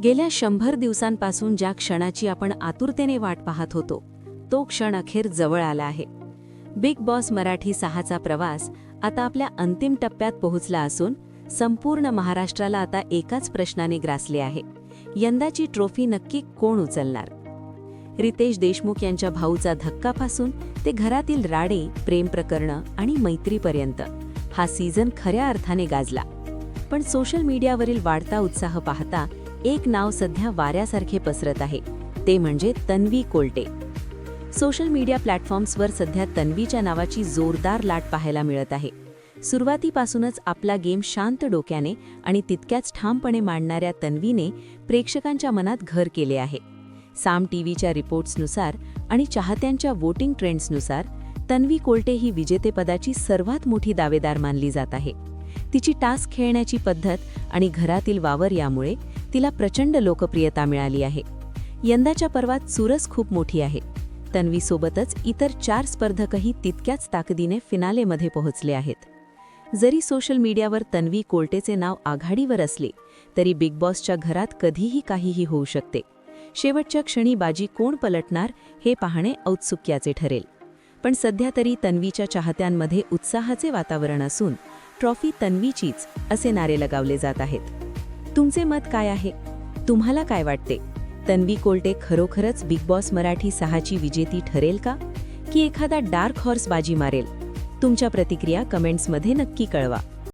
गेल्या 100 दिवसांपासून ज्या क्षणाची आपण आतुरतेने वाट पाहत होतो तो क्षण अखेर जवळ आला आहे. बिग बॉस मराठी 6चा प्रवास आता आपल्या अंतिम टप्प्यात पोहोचला असून संपूर्ण महाराष्ट्राला आता एकाच प्रश्नाने ग्रासले आहे. यंदाची ट्रॉफी नक्की कोण उचलणार? रितेश देशमुख यांच्या भाऊचा धक्कापासून ते घरातील राडे, प्रेम प्रकरणं आणि मैत्रीपर्यंत हा सीझन खऱ्या अर्थाने गाजला. पण सोशल मीडियावरील वाढता उत्साह पाहता एक नाव सध्या वाऱ्यासारखे पसरत आहे, ते म्हणजे तन्वी कोलटे. सोशल मीडिया प्लॅटफॉर्म्सवर सध्या तन्वीच्या नावाची जोरदार लाट पाहायला मिळत आहे. सुरुवातीपासूनच आपला गेम शांत डोक्याने आणि तितक्याच ठामपणे मांडणाऱ्या तन्वीने प्रेक्षकांच्या मनात घर केले आहे. साम टीव्हीच्या रिपोर्ट्सनुसार आणि चाहत्यांच्या वोटिंग ट्रेंड्सनुसार तन्वी कोलटे ही विजेतेपदाची सर्वात मोठी दावेदार मानली जात आहे. तिची टास्क खेळण्याची पद्धत आणि घरातील वावर यामुळे तिला प्रचंड लोकप्रियता मिळाली आहे. यंदाच्या पर्वात चुरस खूप मोठी आहे. तन्वीसोबतच इतर 4 स्पर्धकही तितक्याच ताकदीने फिनालेमध्ये पोहोचले आहेत. जरी सोशल मीडियावर तन्वी कोलटेचे नाव आघाडीवर असले तरी बिग बॉसच्या घरात कधीही काहीही होऊ शकते. शेवटच्या क्षणी बाजी कोण पलटणार हे पाहणे औत्सुक्याचे ठरेल. पण सध्या तरी तन्वीच्या चाहत्यांमध्ये उत्साहाचे वातावरण असून ट्रॉफी तन्वीचीच असे नारे लगावले जात आहेत. तुमचे मत काय आहे? तुम्हाला काय वाटते? तन्वी कोलटे खरोखरच बिग बॉस मराठी 6ची विजेती ठरेल का, की एखादा डार्क हॉर्स बाजी मारेल? तुमच्या प्रतिक्रिया कमेंट्समध्ये नक्की कळवा.